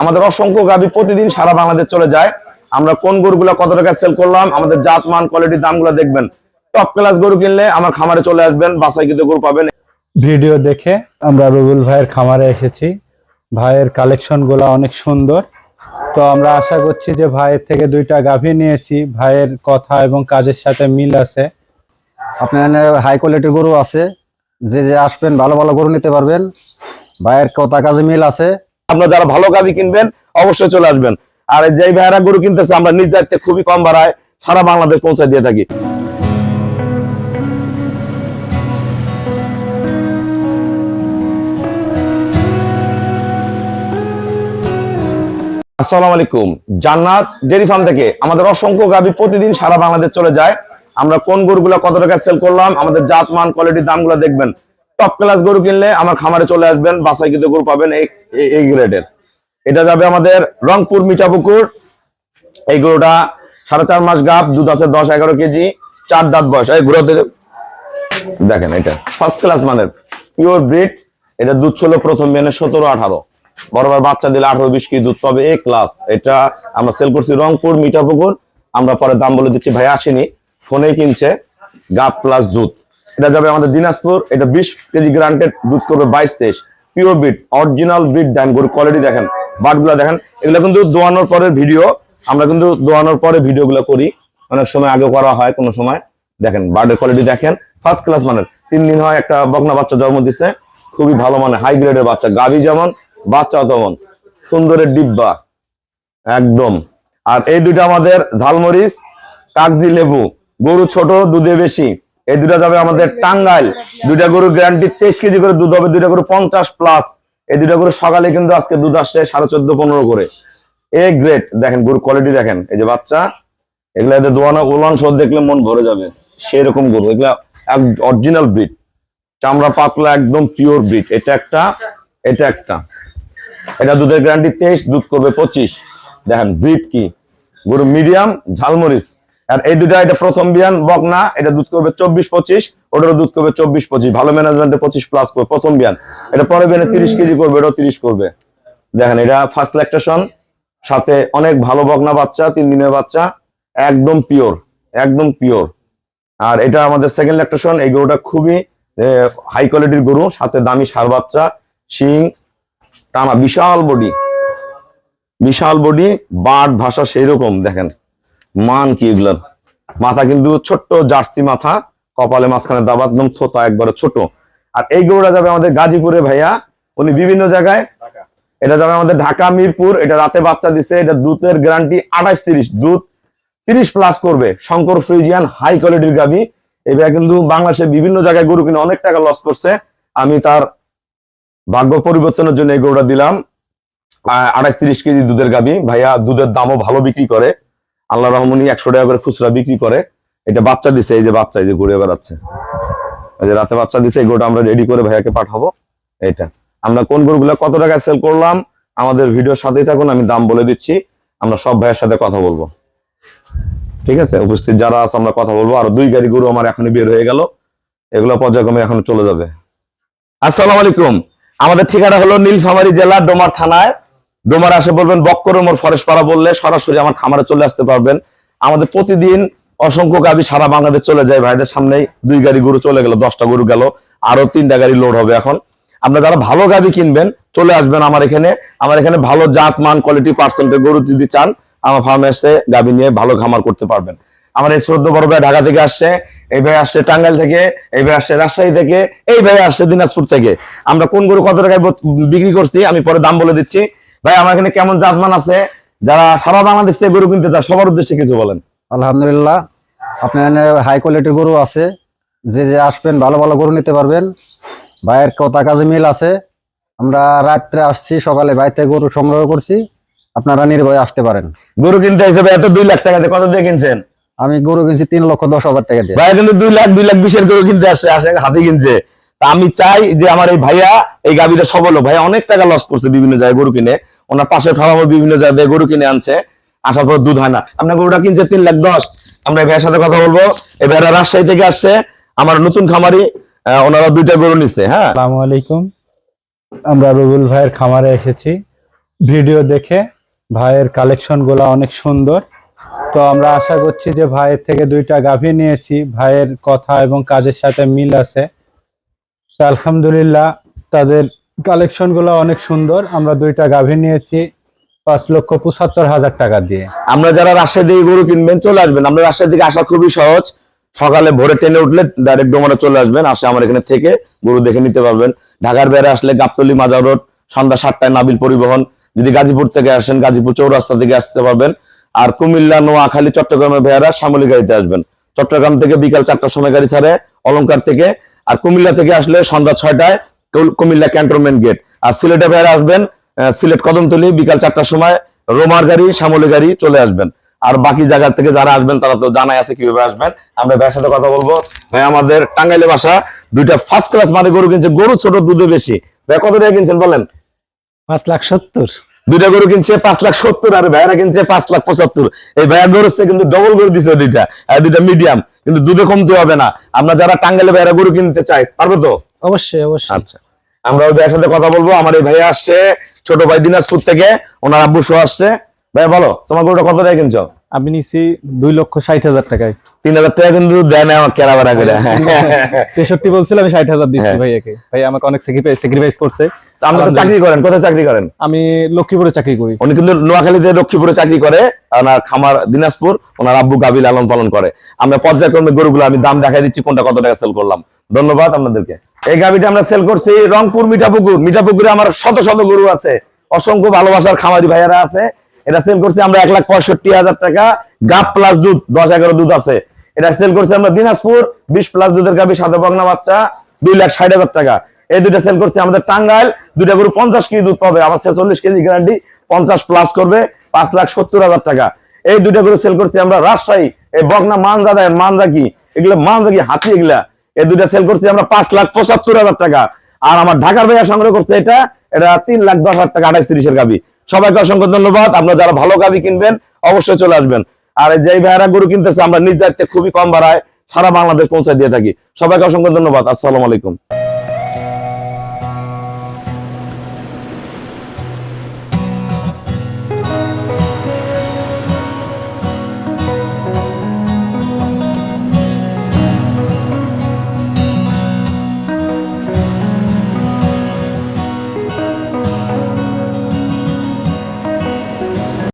আমাদের অসংখ্য গাভী প্রতিদিন সারা বাংলাদেশ চলে যায়। আমরা কোন গরুগুলো কত টাকা সেল করলাম, আমাদের জাত মান কোয়ালিটি দামগুলো দেখবেন। টপ ক্লাস গরু কিনলে আমার খামারে চলে আসবেন, বাছাইকৃত গরু পাবেন। ভিডিও দেখে আমরা রুবেল ভাইয়ের খামারে এসেছি। ভাইয়ের কালেকশন গুলো অনেক সুন্দর। তো আমরা আশা করছি যে ভাইয়ের থেকে দুইটা গাভী নিয়েছি, ভাইয়ের কথা এবং কাজের সাথে মিল আছে। আপনার হাই কোয়ালিটির গরু আছে, যে আসবেন ভালো ভালো গরু নিতে পারবেন। ভাইয়ের কথা কাজে মিল আছে। আপনারা যারা ভালো গাভী কিনবেন অবশ্যই চলে আসবেন। আর যেই ভাইয়েরা গরু কিনতেছে আমরা নিজ দায়িত্বে খুবই কম ভাড়ায় সারা বাংলাদেশ পৌঁছে দিয়ে থাকি। আসসালামু আলাইকুম। জান্নাত ডেইরি ফার্ম থেকে আমাদের অসংখ্য গাভী প্রতিদিন সারা বাংলাদেশ চলে যায়। আমরা কোন গরুগুলো কত টাকা সেল করলাম, আমাদের জাত মান কোয়ালিটি দামগুলো দেখবেন। টপ ক্লাস গরু কিনলে আমার খামারে চলে আসবেন, বাছাইকৃত গরু পাবেন এই গ্রেডের। এটা যাবে আমাদের রংপুর মিঠাপুকুর। এই গরুটা 4.5 মাস গাভ, দুধ আছে 10-11 কেজি, 4 দাঁত বয়স। এই ঘুরাতে দেখেন, এটা ফার্স্ট ক্লাস মানের পিওর ব্রিড। এটা দুধ ছিল প্রথম বিয়ানে 17-18, বরাবর বাচ্চা দিলে 18-20 কেজি দুধ পাবে। এই ক্লাস এটা আমরা সেল করছি রংপুর মিঠাপুকুর। আমরা পরে দাম বলে দিচ্ছি, ভাই আসেনি, ফোনে কিনছে। গাভ প্লাস দুধ। এটা যাবে আমাদের দিনাজপুর। এটা 20 কেজি গ্রান্টেড, দুধ করবে 22-23। Pure breed, original breed. Then গরু কোয়ালিটি দেখেন, বাটগুলো দেখেন। এগুলো কিন্তু দোয়ানোর পরে ভিডিও, আমরা কিন্তু দোয়ানোর পরে ভিডিওগুলো করি, অনেক সময় আগে করা হয় কোনো সময়। দেখেন বার্ডের কোয়ালিটি দেখেন, ফার্স্ট ক্লাস মানের। 3 দিন হয় একটা বকনা বাচ্চা জন্ম দিচ্ছে, খুবই ভালো মানে হাই গ্রেডের বাচ্চা। গাভী যেমন বাচ্চা তেমন সুন্দরের ডিব্বা একদম। আর এই দুইটা আমাদের ঝালমরিচ কাগজি লেবু। গরু ছোট, দুধে বেশি। এই দুটা যাবে আমাদের টাঙ্গাইল। দুইটা গরু গ্যারান্টি 23 কেজি করে দুধ হবে, দুইটা গরু 50 প্লাস। এই দুইটা গরু সকালে কিন্তু আজকে দুধ আসছে 14.5-15 করে। এ গ্রেড দেখেন, গরু কোয়ালিটি দেখেন। এই যে বাচ্চা, এগুলা এদের দোয়ানা উলান সহ দেখলে মন ভরে যাবে, সেই রকম গরু। এগুলা অরিজিনাল ব্রিড, চামড়া পাতলা, একদম পিওর ব্রিড। এটা একটা, এটা একটা। এটা দুধের গ্যারান্টি 23, দুধ করবে 25। দেখেন ব্রিড কি, গরু মিডিয়াম ঝালমরিচ। আর এই দুটা, এটা প্রথম বিয়ান বকনা, এটা দুধ করবে 24-25, ওটারও দুধ করবে 24-25। ভালো ম্যানেজমেন্টে 25 প্লাস করবে প্রথম বিয়ান। এটা পরে বিয়ানে 30 কেজি করবে, এটাও 30 করবে। দেখেন এটা ফার্স্ট ল্যাকটেশন, সাথে অনেক ভালো বকনা বাচ্চা, 3 দিনের বাচ্চা, একদম পিওর, একদম পিওর। আর এটা আমাদের সেকেন্ড ল্যাকটেশন। এই গরুটা খুবই হাই কোয়ালিটির গরু, সাথে দামি ষাঁড় বাচ্চা, শিং টানা, বিশাল বডি, বিশাল বডি, বাট ভাষা সেই রকম। দেখেন মান কি এগুলার। মাথা কিন্তু ছোট্ট জার্সি মাথা, কপালে মাঝখানে দাবা, একদম থোতা একবারে ছোট। আর এই গরুটা যাবে আমাদের গাজীপুরে ভাইয়া, উনি বিভিন্ন জায়গায়। এটা যাবে আমাদের ঢাকা মিরপুর। এটা রাতে বাচ্চা দিছে। এটা দুধের গ্যারান্টি 28-30, দুধ 30 প্লাস করবে। শঙ্কর ফ্রিজিয়ান হাই কোয়ালিটির গাভী। এই ভাইয়া কিন্তু বাংলাদেশে বিভিন্ন জায়গায় গরু কিনে অনেক টাকা লস করছে। আমি তার ভাগ্য পরিবর্তনের জন্য এই গরুটা দিলাম। 28-30 কেজি দুধের গাভী। ভাইয়া দুধের দামও ভালো বিক্রি করে, আল্লাহ রহমনি 100 টাকা করে খুচরা বিক্রি করে। এটা বাচ্চা দিছে, এই যে বাচ্চা, এই যে ঘুরে বেড়াচ্ছে, এই যে রাতে বাচ্চা দিছে। এই গরুটা আমরা রেডি করে ভাইয়াকে পাঠাবো। এটা আমরা কোন গরুগুলো কত টাকায় সেল করলাম, আমাদের ভিডিওর সাথেই থাকুন, আমি দাম বলে দিচ্ছি। আমরা সব ভাইয়ের সাথে কথা বলবো, ঠিক আছে? উপস্থিত যারা আছে আমরা কথা বলবো। আর 2 গাড়ি গরু আমার এখনই বের হয়ে গেল, এগুলো পর্যায়ক্রমে এখন চলে যাবে। আসসালামু আলাইকুম। আমাদের ঠিকানা হলো নীলফামারী জেলা ডোমার থানায়। ডোমার আসে বলবেন বক্করমোর ফরেস্ট পাড়া বললে সরাসরি আমার খামারে চলে আসতে পারবেন। আমাদের প্রতিদিন অসংখ্য গাভী সারা বাংলাদেশ চলে যায়। ভাইদের সামনেই 2 গাড়ি গরু চলে গেল, 10টা গরু গেল, আরো 3টা গাড়ি লোড হবে এখন। আপনারা যারা ভালো গাভী কিনবেন চলে আসবেন আমার এখানে। আমার এখানে ভালো জাত মান কোয়ালিটি পার্সেন্টের গরু যদি চান, আমার ফার্মে এসে গাভী নিয়ে ভালো খামার করতে পারবেন। আমার এই শ্রদ্ধা বড় ভাই ঢাকা থেকে আসছে, এই ভাই আসছে টাঙ্গাইল থেকে, এই ভাই আসছে রাজশাহী থেকে, এই ভাই আসছে দিনাজপুর থেকে। আমরা কোন গরু কত টাকায় বিক্রি করছি আমি পরে দাম বলে দিচ্ছি। ভাই আমার এখানে কেমন জাতমান আছে, যারা সারা বাংলাদেশ থেকে গরু কিনতে চায় সবার উদ্দেশ্যে কিছু বলেন। আলহামদুলিল্লাহ, আপনার হাই কোয়ালিটির গরু আছে, যে আসবেন ভালো ভালো গরু নিতে পারবেন। ভাইয়ের কথা কাজে মিল আছে। আমরা রাত্রে আসছি, সকালে ভাই থেকে গরু সংগ্রহ করছি। আপনারা নির্ভয়ে আসতে পারেন। গরু কিনতে হিসেবে এত 2 লাখ টাকাতে কত দিয়ে কিনছেন? আমি গরু কিনছি 3,10,000 টাকা দিয়ে। ভাই কিন্তু 2,20,000 গরু কিনতে আসছে, হাতি কিনছে। তা আমি চাই যে আমার এই ভাইয়া এই গাভীতে সবল হোক। ভাইয়া অনেক টাকা লস করছে বিভিন্ন জায়গায় গরু কিনে, ওনার পাশে ফার্মে বিভিন্ন জায়গায় গরু কিনে আনছে, আসার পর দুধ হয় না। আপনার গরুটা কিনছে 3,10,000। আমরা এই ভাইয়ের সাথে কথা বলবো। এই ভাইরা রাজশাহী থেকে আসছে, আমার নতুন খামারি, ওনারা 2টা গরু নিচ্ছে। হ্যাঁ, আসসালামু আলাইকুম। আমরা রুবেল ভাইয়ের খামারে এসেছি। ভিডিও দেখে ভাইয়ের কালেকশন গুলা অনেক সুন্দর। তো আমরা আশা করছি যে ভাইয়ের থেকে দুইটা গাভী নিয়েছি, ভাইয়ের কথা এবং কাজের সাথে মিল আছে। তো আলহামদুলিল্লাহ তাদের কালেকশন গুলো অনেক সুন্দর। আমরা দুইটা গাভী নিয়েছি 5,75,000 টাকা দিয়ে। আমরা যারা রাজশাহী থেকে গরু কিনবেন চলে আসবেন। আমরা রাজশাহী থেকে আসা খুবই সহজ, সকালে ভোরে ট্রেনে উঠলে ডাইরেক্ট ডোমারে চলে আসবেন, আসে আমার এখানে থেকে গরু দেখে নিতে পারবেন। ঢাকার বাইরে আসলে গাবতলী মাজার রোড, সন্ধ্যা 7টায় নাবিল পরিবহন। যদি গাজীপুর থেকে আসেন গাজীপুর চৌরাস্তা থেকে আসতে পারবেন। আর কুমিল্লা, নোয়াখালী, চট্টগ্রামের ভাইয়ারা সামলি গাড়িতে আসবেন। চট্টগ্রাম থেকে বিকাল 4টার সময় গাড়ি ছাড়ে অলংকার থেকে। আর কুমিল্লা থেকে আসলে সন্ধ্যা 6টায় কুমিল্লা ক্যান্টনমেন্ট গেট। আর সিলেটে ভাইয়ারা আসবেন সিলেট কদমতলী বিকাল 4টার সময় রোমার গাড়ি, সামলি গাড়ি চলে আসবেন। আর বাকি জায়গা থেকে যারা আসবেন তারা তো জানাই আছে কিভাবে আসবেন। আমরা ভাইয়ের সাথে কথা বলবো। ভাই আমাদের টাঙ্গাইলে বাসা, দুইটা ফার্স্ট ক্লাস মানে গরু কিনছে, গরু ছোট দুধে বেশি। ভাই কত টাকা কিনছেন বলেন? 5,70,000। দুইটা গরু কিনছে 5,70,000, আর ভাইয়ারা কিনছে 5,75,000। এই ভাইয়া গরু কিন্তু ডবল গরু দিচ্ছে দুইটা, আর দুইটা মিডিয়াম, কিন্তু দুধে কমতে হবে না। আমরা যারা টাঙ্গাইলে ভাইয়ারা গরু কিনতে চাই পারবো তো? অবশ্যই অবশ্যই। আচ্ছা, আমরা ওই ভাইয়ের সাথে কথা বলবো। আমার এই ভাইয়া আসছে ছোট ভাই দিনাজপুর থেকে, ওনার আব্বু সহ আসছে। ভাই বলো তোমার গরুটা কত টাকা কিনছো? আমি নিছি 2,60,000 টাকায়। 3,000 টাকা কিন্তু দেয় না আমার কেনা বেড়া করে। 63 বলছিল, আমি 60,000 দিচ্ছি ভাইয়াকে। ভাই আমাকে অনেক স্যাক্রিফাইস করছে। আপনি তো চাকরি করেন, কোথায় চাকরি করেন? আমি লক্ষ্মীপুরে চাকরি করি। উনি কিন্তু নোয়াখালীতে লক্ষ্মীপুরে চাকরি করে, ওনার খামার দিনাজপুর, ওনার আব্বু গাভী লালন পালন করে। আমরা পর্যায়ক্রমে গরুগুলো আমি দাম দেখাই দিচ্ছি কোনটা কত টাকা সেল করলাম। ধন্যবাদ আপনাদেরকে। এই গাভীটা আমরা সেল করছি রংপুর মিঠাপুকুর। মিঠাপুকুরে আমার শত শত গরু আছে, অসংখ্য ভালোবাসার খামারি ভাইয়ারা আছে। এটা সেল করছি আমরা 1,65,000 টাকা। গাব প্লাস দুধ 10-11 দুধ আছে। এটা সেল করছি আমরা দিনাজপুর 20 প্লাস দুধের গাভী, সাথে বকনা বাচ্চা, 2,60,000 টাকা। এই দুইটা সেল করছি আমাদের টাঙ্গাইল। দুইটা গরু 50 কেজি দুধ পাবে, আমার 46 কেজি গ্যারান্টি, 50 প্লাস করবে, 5,70,000 টাকা। এই দুইটা গরু সেল করছি আমরা রাজশাহী। এই বকনা মানজা দেয়, মানজা কি এগুলো, মানজা কি হাতি এগুলা। এই দুইটা সেল করছি আমরা 5,75,000 টাকা। আর আমার ঢাকার ভাইয়া সংগ্রহ করছে এটা 3,10,000 টাকা, 28-30 গাভী। সবাইকে অসংখ্য ধন্যবাদ। আপনারা যারা ভালো গাভী কিনবেন অবশ্যই চলে আসবেন। আর যেই ভাইয়ারা গরু কিনতেছে আমরা নিজ দায়িত্বে খুবই কম ভাড়ায় সারা বাংলাদেশ পৌঁছে দিয়ে থাকি। সবাইকে অসংখ্য ধন্যবাদ। আসসালামু আলাইকুম।